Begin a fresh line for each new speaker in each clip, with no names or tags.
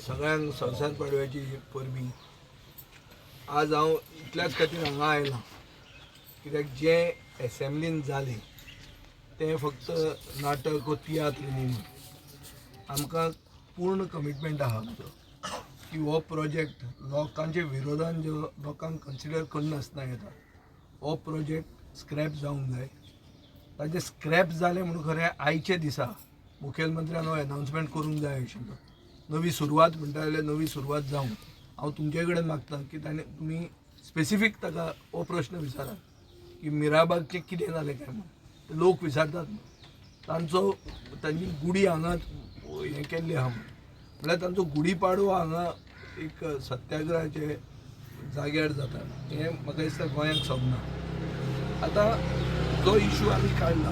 सगळ्यांक संवसार पाडव्याची परबी आज हांव इतल्याच खातीर हांगा आयलां कित्याक जें एसेंब्लीन जालें तें फक्त नाटक वा तियात्र न्ही म्हणून आमकां पूर्ण कमिटमेंट आहा आमचो की हो प्रोजेक्ट लोकांच्या विरोधान जो लोकांक कन्सिडर करनासतना येता हो प्रोजेक्ट स्क्रॅप जावंक जाय. ताजें स्क्रॅप जालें म्हणून खरें आयचे दिसा मुखेलमंत्र्यान हो अनाउन्समेंट करूंक जाय आशिल्लो. नवी सुरवात म्हणटा जाल्यार नवी सुरवात जावं. हांव तुमचे कडेन मागतां की तुमी स्पेसिफीक ताका हो प्रश्न विचारात की मिराबागचें कितें जालें काय म्हणून. लोक विचारतात तांची गुडी हांगा हें केल्ली आहा म्हणल्यार तांचो गुडी पाडवो हांगा एक सत्याग्रहाचे जाग्यार जाता हें म्हाका दिसता गोंयांक समजना. आतां जो इशू आमी काडला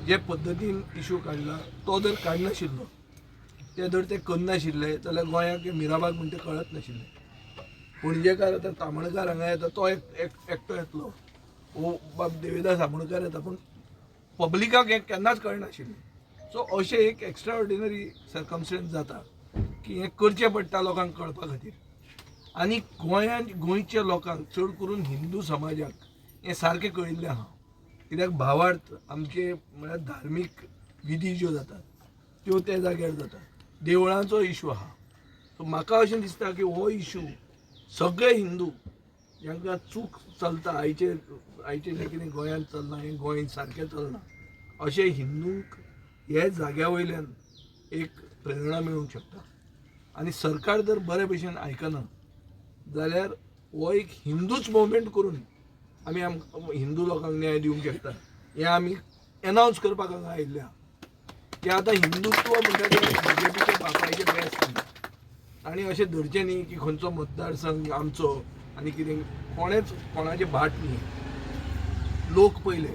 जे पद्दतीन इशू काडला तो जर काडनाशिल्लो ते जर ते करनाशिल्ले जाल्यार गोंयाक मिराबाग म्हणटा कळत नाशिल्लें. पणजेकार आतां तामणकार हांगा येता तो एकटो येतलो वो बाब देविदास आमोणकार येता पूण पब्लिकाक हें केन्नाच कळनाशिल्लें. सो अशें एक एक्स्ट्रा ऑर्डिनरी सर्कमस्टन्स जाता की हें करचें पडटा लोकांक कळपा खातीर. आनी गोंयच्या लोकांक चड करून हिंदू समाजाक हें सारकें कळिल्लें आहा कित्याक भावार्थ आमचे म्हळ्यार धार्मीक विधी ज्यो जातात त्यो त्या जाग्यार जातात. देवळांचो इशू आहा. सो म्हाका अशें दिसता की हो इशू सगळे हिंदू जांकां चूक चलता आयचे जें कितें गोंयांत चलना हें गोंय सारकें चलना अशें हिंदूंक हे जाग्या वयल्यान एक प्रेरणा मेळूंक शकता. आनी सरकार जर बरे भशेन आयकना जाल्यार हो एक हिंदूच मुवमेंट करून आमी हिंदू लोकांक न्याय दिवंक शकता. हें आमी एनावन्स करपाक हांगा आयिल्ले आहा की आतां हिंदुत्व म्हणटा तें बीजेपीचे बापायचे बेस्ट न्ही. तांणी अशें धरचें न्ही की खंयचो मतदारसंघ आमचो आनी कितें कोणाचें भाट न्ही. लोक पयले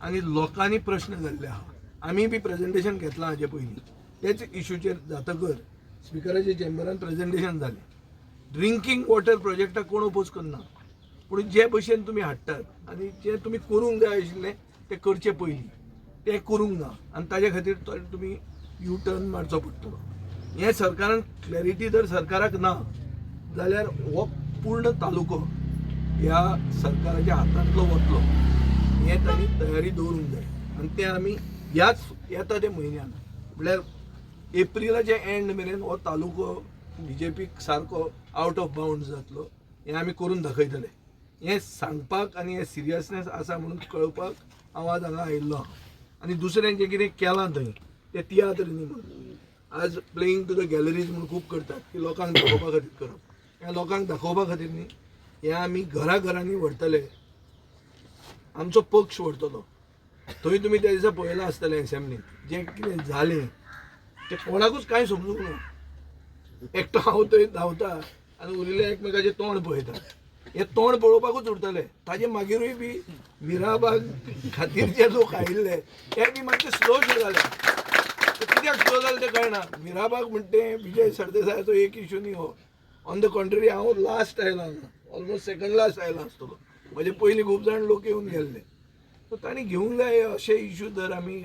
आनी लोकांनी प्रश्न घाल्ले आहा. आमी बी प्रेजेंटेशन घेतलां हाजे पयलीं तेच इशूचेर जातकर स्पिकराच्या चेंबरान प्रेजेंटेशन जालें. ड्रिंकींग वॉटर प्रोजेक्टाक कोण ओपोज करना पूण जे भशेन तुमी हाडटात आनी जे तुमी करूंक जाय आशिल्लें तें करचे पयलीं तें करूंक ना आनी ताजे खातीर तुमी यू टर्न मारचो पडटलो. हें सरकारान क्लॅरिटी जर सरकाराक ना जाल्यार हो पूर्ण तालुको ह्या सरकाराच्या हातांतलो वतलो हें तांणी तयारी दवरूंक जाय. आनी तें आमी ह्याच येता त्या म्हयन्यान म्हळ्यार एप्रिलाच्या एंड मेरेन हो तालुको बीजेपीक सारको आवट ऑफ बाउंड्स जातलो हें आमी करून दाखयतले. हें सांगपाक आनी हें सिरियसनेस आसा म्हणून कळपाक हांव आज हांगा आयिल्लो आहा. आनी दुसरें जें कितें केलां थंय तें तियात्र न्ही म्हणून आज प्लेईंग टू द गॅलरीज म्हणून खूब करतात की लोकांक दाखोवपा खातीर करप. हें लोकांक दाखोवपा खातीर न्ही हें आमी घराघरांनी व्हरतले. आमचो पक्ष व्हरतलो. थंय तुमी त्या दिसा पळयलां आसतलें एसेंब्लींत जें कितें जालें तें कोणाकूच कांय समजूंक ना. एकटो हांव थंय धांवता आनी उरिल्ले एकमेकाचें तोंड पळयता. हें तोंड पळोवपाकूच उरतलें. ताजे मागिरूय बी मिराबाग खातीर जे लोक आयिल्ले ते बी मातशे स्लो जाले. कित्याक स्लो जालें तें कळना. मिराबाग म्हणटा विजय सरदेसायाचो एक इशू न्ही हो. ऑन द कॉन्ट्ररी हांव लास्ट आयलां हांगा ऑलमोस्ट सेकंड लास्ट आयलां आसतलो. म्हजे पयलीं खूब जाण लोक येवन गेल्ले. सो तांणी घेवंक जाय अशे इशू जर आमी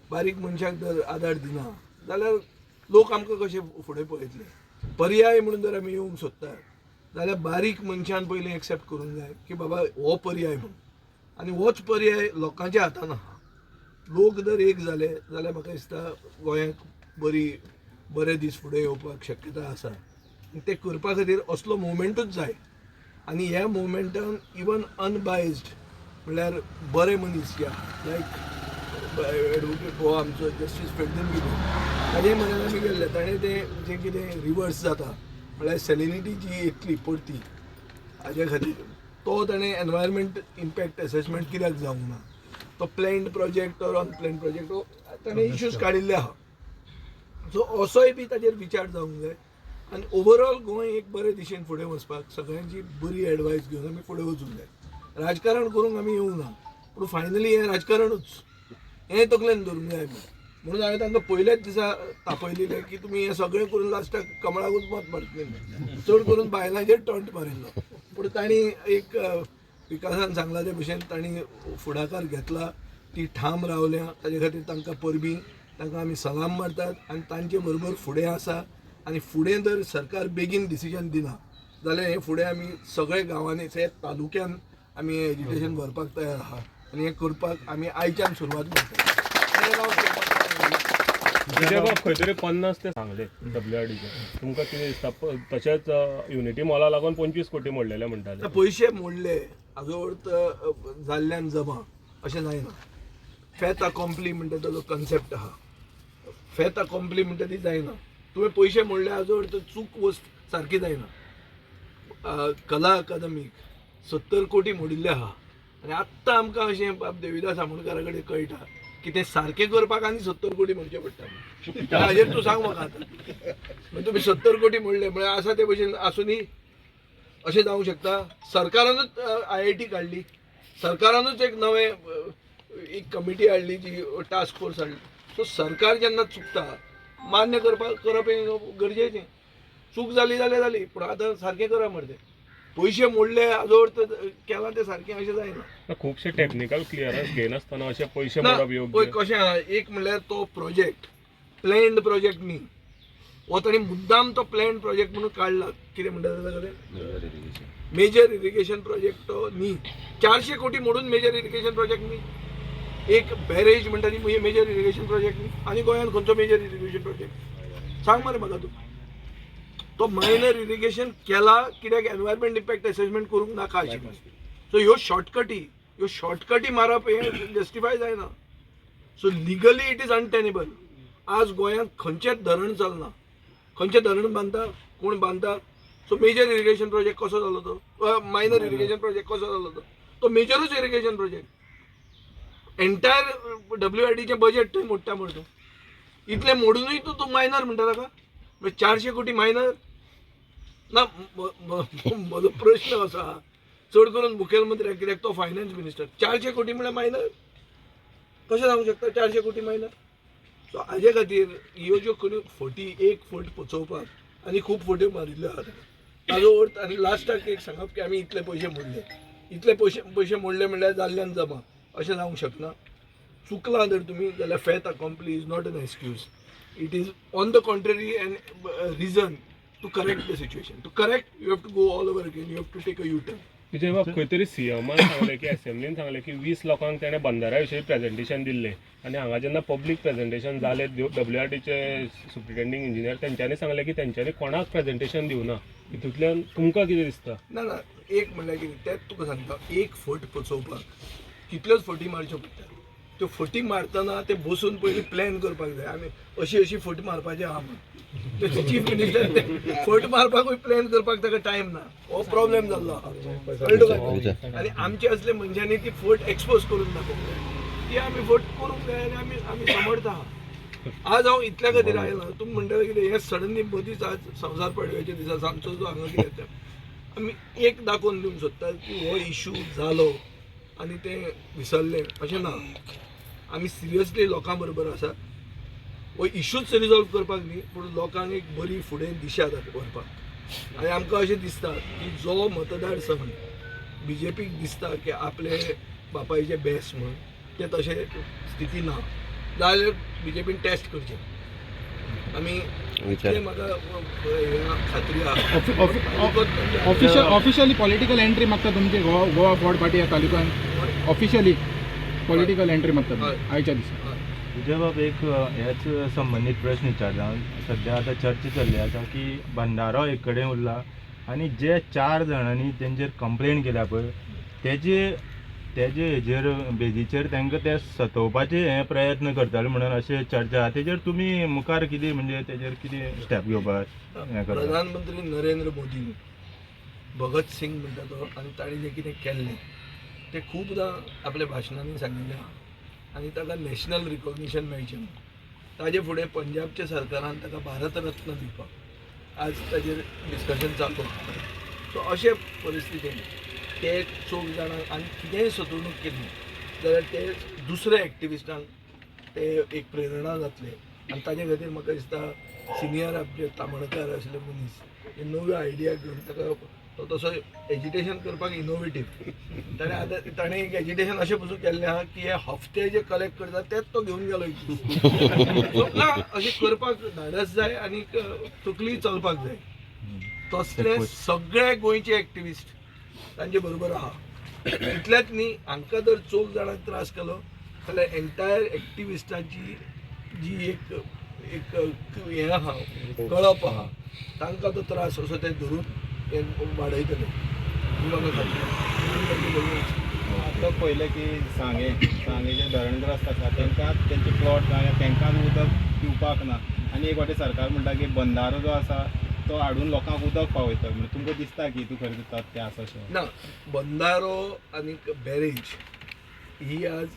बारीक मनशाक जर आदार दिना जाल्यार लोक आमकां कशे फुडें पळयतले. पर्याय म्हणून जर आमी येवंक सोदतात जाल्यार बारीक मनशान पयलीं एक्सेप्ट करूंक जाय की बाबा हो पर्याय म्हणून. आनी होच पर्याय लोकांच्या हातान आहा. लोक जर एक जाले जाल्यार म्हाका दिसता गोंयांक बरे दीस फुडें येवपाक शक्यता आसा. ते करपा खातीर असलो मुवमेंटूच जाय. आनी ह्या मुवमेंटान इवन अनबायज्ड म्हळ्यार बरे मनीस या लायक एडवोकेट हो आमचो जस्टीस फेर्डीन कितें ताजे म्हऱ्यान आमी गेल्ले. ताणें तें जें कितें रिवर्स जाता म्हळ्यार सॅलिनिटी जी येतली परती हाजे खातीर तो ताणें एनवायरमेंट इम्पॅक्ट एसेसमेंट कित्याक जावंक ना. तो planned project or unplanned project ताणें इश्यूज काडिल्ले आहा. सो असोय बी ताजेर विचार जावंक जाय. आनी ओवरऑल गोंय एक बरे दिशेन फुडें वचपाक सगळ्यांची बरी एडवायस घेवन आमी फुडें वचूंक जाय. राजकारण करूंक आमी येवंक ना पूण फायनली हें राजकारणूच हें तकलेन धरूंक जाय म्हणून हांवें तांकां पयल्याच दिसा तापयलेलें की तुमी हें सगळें करून लास्टाक कमळाकूच मत मारतले. चड करून बायलांचेर टॉन्ट मारिल्लो पूण तांणी एक विकासान सांगला ते भशेन तांणी फुडाकार घेतला. ती ठाम रावल्या ताजे खातीर तांकां परबीं तांकां आमी सलाम मारतात आनी तांचे बरोबर फुडें आसा आनी फुडें जर सरकार बेगीन डिसिजन दिना जाल्यार हे फुडें आमी सगळे गांवांनी तालुक्यान आमी एज्युकेशन व्हरपाक तयार आहा आनी हे करपाक आमी आयच्यान सुरवात करता.
खंय तरी 50 ते सांगले WRDचे तुमकां कितें दिसता? तशेंच युनिटी मॉला लागून 25 कोटी मोडलेले म्हणटाले.
पयशे मोडले हाजो अर्थ जाल्ल्यान जमा अशें जायना. फॅथ अकॉम्प्ली म्हणटा तो कन्सेप्ट आहा, फॅथ अकॉम्प्ली म्हणटा ती जायना. तुवें पयशे मोडले हाजो अर्थ चूक वस्त सारकी जायना. कला अकादमीक 70 कोटी मोडिल्ले आहा आनी आत्तां आमकां अशें देविदास आमोणकारा कडेन कळटा की ते सारकें करपाक आनी 70 कोटी मोडचे पडटा. हाजेर तूं सांग म्हाका आतां. म्हणजे तुमी 70 कोटी मोडले म्हळ्यार आसा ते भशेन आसुनी अशें जावंक शकता. सरकारानूच IIT काडली, सरकारानूच एक नवें एक कमिटी हाडली जी टास्क फोर्स हाडली. सो सरकार जेन्ना चुकता मान्य करप हें गरजेचें. चूक जाली जाल्यार जाली, पूण आतां सारकें करप मरे. पयशे मोडले हाजो अर्थ केला ते सारकें अशें जायना.
खुबशे टेक्निकल क्लियरन्स घेनासतना अशे पयशे मोडप योग्य?
कशें आहा, एक म्हणल्यार तो प्रोजेक्ट प्लॅन्ड प्रोजेक्ट न्ही, हो ताणी मुद्दाम तो प्लॅन्ड प्रोजेक्ट म्हणून काडला. कितें म्हणटा ताका मेजर इरिगेशन प्रोजेक्ट तो न्ही. 400 कोटी मोडून मेजर इरिगेशन प्रोजेक्ट न्ही. एक बॅरेज म्हणटा ती मेजर इरिगेशन प्रोजेक्ट न्ही. आनी गोंयांत खंयचो मेजर इरिगेशन प्रोजेक्ट सांग मरे म्हाका तूं. तो मायनर इरिगेशन केला कित्याक एनवायरमेंट इम्पॅक्ट असेसमेंट करूंक नाका आशिल्लें. सो ह्यो शॉर्टकटी मारप हें जस्टिफाय जायना. So legally it is untenable. आज गोंयांत खंयचेंच धरण चलना. खंयचें धरण बांदता, कोण बांदता. सो मेजर इरिगेशन प्रोजेक्ट कसो जालो तो, मायनर इरिगेशन प्रोजेक्ट कसो जालो तो मेजरूच इरिगेशन प्रोजेक्ट. एंटायर WRDचें बजेट थंय मोडटा म्हण तूं. इतलें मोडूनय तूं मायनर म्हणटा ताका. 400 कोटी मायनर ना. म्हजो प्रश्न असो आहा, चड करून मुखेलमंत्र्याक, कित्याक तो फायनान्स मिनिस्टर, 400 कोटी म्हळ्यार मायनर कशें जावंक शकता? 400 कोटी मायनर. सो हाजे खातीर ह्यो ज्यो कोणी फटी एक फट पोचोवपाक आनी खूब फट्यो मारिल्ल्यो आहात ताजो अर्थ. आनी लास्टाक एक सांगप की आमी इतले पयशे मोडले, इतले पयशे मोडले म्हणल्यार जाल्ल्यान जमा अशें जावंक शकना. चुकला जर तुमी जाल्यार fait accompli is not an excuse. It is on the contrary a reason to correct the situation. To correct you have to go all over again. You have to take a U turn.
Vijay Bab, खंय तरी CMन सांगलें की असेंब्लीन सांगलें की 20 लोकांक तेणें बंदारा विशीं presentation दिल्लें आनी हांगा जेन्ना पब्लीक प्रेजेंटेशन जालें WRDचे सुप्रिटेंडिंग इंजिनियर तेंच्यांनी सांगलें की तेंच्यांनी कोणाक प्रेजेंटेशन दिवना. हितूंतल्यान तुमकां कितें दिसता?
ना एक म्हणल्यार कितें तेंच तुका सांगता. एक फट पोचोवपाक कितल्योच फटी मारच्यो पडटा. त्यो फटी मारतना ते बसून पयलीं प्लॅन करपाक जाय. आमी अशी फट मारपाचें आहा म्हणून. चीफ मिनिस्टर फट मारपाकूय प्लॅन करपाक ताका टायम ना. हो प्रॉब्लेम जाल्लो आहा, कळ्ळो काय? आनी आमचे असले मनशांनी ती फट एक्सपोज करून दाखोवंक जाय. ती आमी फट करूंक जाय आनी आमी समर्थ आहा. आज हांव इतल्या खातीर आयला. तुमी म्हणटा कितें हें सडनली मदींच आज संवसार पडव्याच्या दिसा सांजचो जो हांगा कितें आमी एक दाखोवन दिवंक सोदतात की हो इशू जालो आनी तें विसरलें अशें ना. आमी सिरियसली लोकां बरोबर आसा. हो इशूच रिजॉल्व करपाक न्ही, पूण लोकांक एक बरी फुडें दिशा व्हरपाक. आनी आमकां अशें दिसता की जो मतदारसंघ BJPक दिसता की आपले बापायचे बेस्ट म्हण ते तशें स्थिती ना जाल्यार BJPन टेस्ट करचें. आमी ते म्हाका खात्री आहा.
ऑफिशियली पॉलिटिकल एंट्री मागता तुमची गोवा फॉर्ड पार्टी ह्या तालुक्यात ऑफिशियली पॉलिटिकल एंट्री मागता आयच्या दिसा.
विजय बाब, एक ह्याच संबंधित प्रश्न विचारता. सध्या आता चर्चा चल्ली आसा की भंडारो एक कडेन उरला आनी जे 4 जाणांनी तेंचेर कंप्लेंट केल्या पळय तेजे हेजेर बेजीचेर तांकां ते सतोवपाचे हे प्रयत्न करताले म्हणून अशें चर्चा. तेजेर तुमी मुखार कितें म्हणजे तेजेर कितें स्टेप घेवपाक हें करता?
प्रधानमंत्री नरेंद्र मोदी भगत सिंग म्हणटा तो आनी ताणें जें कितें केल्लें तें खुबदां आपल्या भाशणांनी सांगिल्लें आहा. आनी ताका नॅशनल रिकॉग्निशन मेळचें म्हणून. ताजे फुडें पंजाबच्या सरकारान ताका भारत रत्न दिवपाक आज ताजेर डिस्कशन चालू. सो अशे परिस्थितीन ते 4 जाणां आनी कितेंय सतवणूक केली जाल्यार ते दुसऱ्या एक्टिविस्टांक ते एक प्रेरणा जातले. आनी ताजे खातीर म्हाका दिसता सिनियर आमचे तामणकार आशिल्ले मनीस हे नव्यो आयडिया घेवन ताका तो तसो एज्युटेशन करपाक इनोवेटीव ताणें एक एज्युटेशन अशें पसून केल्लें आहा की हे हफ्ते जे कलेक्ट करता तेच तो घेवन गेलो So, ना अशें करपाक धाडस जाय आनी तकली चलपाक जाय तसले सगळे गोंयचे एक्टिविस्ट तांचे बरोबर आहा इतलेंच न्ही हांकां जर 4 जाणांक त्रास केलो जाल्यार एंटायर एक्टिविस्टांची जी एक हें आहा कळप आहा तांकां तो त्रास असो ते धरून हे वाडयतले म्हाका खात्री
आतां पयलें की सांगेचे धरणग्रस्त आसा तांकां तेंचे प्लॉट तांकां उदक पिवपाक ना आनी एक वाटें सरकार म्हणटा की बंधारो जो आसा तो हाडून लोकांक उदक पावयता म्हणजे तुमकां दिसता की तूं खरें दितात तें आसा अशें
ना बंधारो आनी बॅरेज ही आज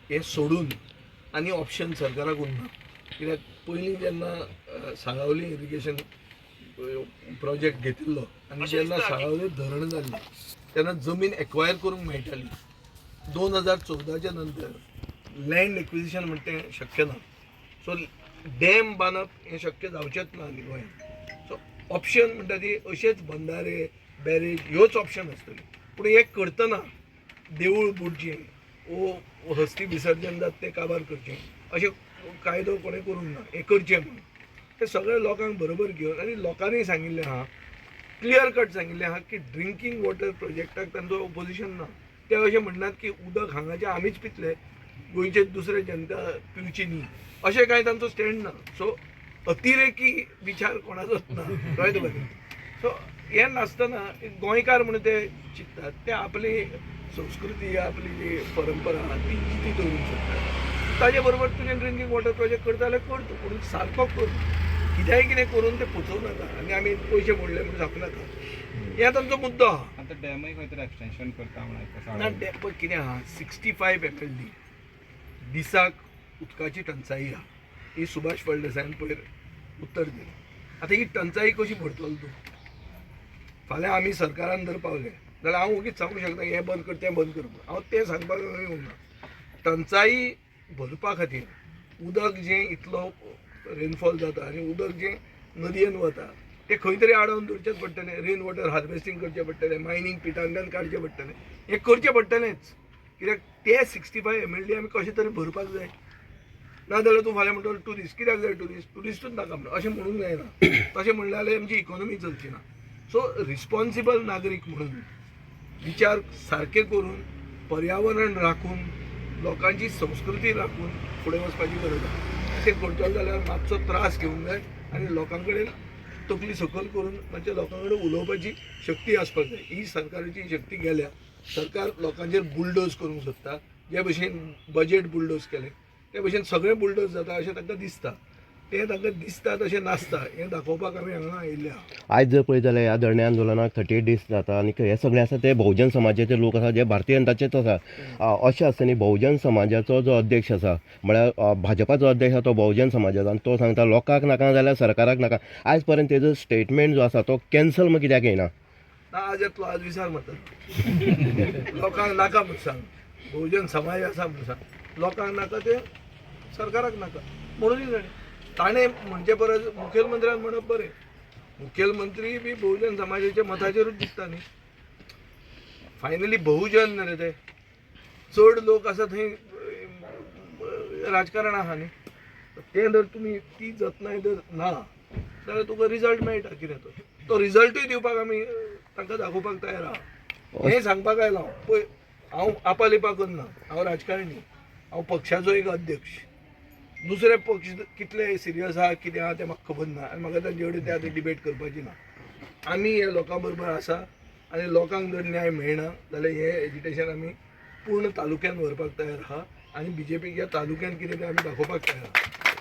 हे सोडून आनी ऑप्शन सरकाराक उरना कित्याक पयलीं जेन्ना साळावली इरिगेशन प्रोजेक्ट घेतिल्लो आनी जेन्ना साळावली धरण जाल्ली तेन्ना जमीन एक्वायर करूंक मेळटाली 2014च्या नंतर लँड एक्विजिशन म्हणटा तें शक्य ना सो डॅम बांदप हें शक्य जावचेंच ना न्ही गोंयांत सो ऑप्शन म्हणटा ती अशेच बंधारे बॅरेज ह्योच ऑप्शन आसतली पूण हे करतना देवूळ बुडचें वो हस्ती विसर्जन जाता तें काबार करचें अशें कायदो कोणें करूंक ना हें करचें म्हणून ते सगळे लोकांक बरोबर घेवन आनी लोकांनी सांगिल्लें आहा क्लियर कट सांगिल्लें आहा की ड्रिंकींग वॉटर प्रोजेक्टाक तांचो ओपोजिशन ना ते अशें म्हणनात की उदक हांगाचें आमीच पितले गोंयचे दुसरे जनता पिवची न्ही अशें कांय तांचो स्टँड ना सो अतिरेकी विचार कोणाचोच ना कळ्ळें तुका सो हें नासतना गोंयकार म्हणून ते चिंततात ते आपली संस्कृती आपली जी परंपरा आहा ती दवरूंक शकतात ताजे बरोबर तुजें ड्रिंकींग वॉटर प्रोजेक्ट करता जाल्यार कर तूं पूण सारको कर कितें करून ते पोचोवं नाका आनी आमी पयशे मोडले म्हणून जावं नाका हे तांचो मुद्दो आहा
आतां डॅमय खंय तरी एक्सटेंशन करता म्हणून
ना डॅम पळय कितें आहा 65 MLD दिसाक उदकाची टंचाई आहा ही सुभाष फळदेसायान पयर उत्तर दिलें आतां ही टंचाई कशी भरतलो तूं फाल्यां आमी सरकारान जर पावले जाल्यार हांव ओगीच सांगूंक शकता हें बंद कर तें बंद कर हांव तें सांगपाक येवंक ना टंचाई भरपा खातीर उदक जें इतलो रेनफॉल जाता आनी उदक जें नदयेन वता तें खंय तरी आडावन दवरचेंच पडटलें रेन वॉटर हार्वेस्टिंग करचें पडटलें मायनींग पिटांतल्यान काडचें पडटलें हें करचें पडटलेंच कित्याक ते 65 MLD आमी कशें तरी भरपाक जाय नाजाल्यार तूं फाल्यां म्हणटलो ट्युरिस्ट कित्याक जाय ट्युरिस्टूच नाका म्हणून अशें म्हणूंक जायना तशें म्हणलें जाल्यार आमची इकॉनॉमी चलची ना सो रिस्पॉन्सिबल नागरीक म्हणून विचार सारके करून पर्यावरण राखून लोकांची संस्कृती राखून फुडें वचपाची गरज आसा तें करतलो जाल्यार मातसो त्रास घेवंक जाय आनी लोकां कडेन तकली सकयल करून मातशें लोकां कडेन उलोवपाची शक्ती आसपाक जाय ही सरकाराची शक्ती गेल्या सरकार लोकांचेर बुलडोज करूंक सोदता जे भशेन बजेट बुलडोज केले ते भशेन सगळे बुलडोज जाता अशें तांकां दिसता ते तांकां दिसता तशें नासता हें दाखोवपाक आमी हांगा आयिल्ले आहा
आयज जर पळयत जाल्यार ह्या धरणे आंदोलनाक 38 दीस जाता आनी हे सगळे आसा ते बहुजन समाजाचे लोक आसा जे भारतीय जनताचेच आसा अशें आसतना बहुजन समाजाचो जो अध्यक्ष आसा म्हळ्यार भाजपाचो अध्यक्ष आसा तो बहुजन समाजाचो आनी तो सांगता लोकांक नाका जाल्यार सरकाराक नाका आयज पर्यंत तेजो स्टेटमेंट जो आसा तो कॅन्सल मग कित्याक येना
ना आज येतलो आज विचार म्हणटा लोकांक नाका म्हणून सांग बहुजन समाज आसा म्हणून सांग लोकांक नाका ते सरकाराक नाका म्हणून जाणें ताणें म्हणजे परस मुखेलमंत्र्यान म्हणप बरें मुखेलमंत्री बी बहुजन समाजाच्या मताचेरूच दिसता न्ही फायनली बहुजन न्ही रे ते चड लोक आसा थंय राजकारण आहा न्ही तें जर तुमी ती जतनाय जर ना जाल्यार तुका रिजल्ट मेळटा कितें तो रिजल्टूय दिवपाक आमी तांकां दाखोवपाक तयार आहा हें सांगपाक आयला पळय हांव आपालिपा करना हांव राजकारणी हांव पक्षाचो एक अध्यक्ष दुसरे पक्ष कितले सिरियस आहा कितें आहा तें म्हाका खबर ना आनी म्हाका तांचे कडेन ते आतां डिबेट करपाची ना आमी हे लोकां बरोबर आसा आनी लोकांक जर न्याय मेळना जाल्यार हें एजिटेशन आमी पूर्ण तालुक्यान व्हरपाक तयार आहा आनी BJP ह्या तालुक्यान कितें तें आमी दाखोवपाक तयार आहा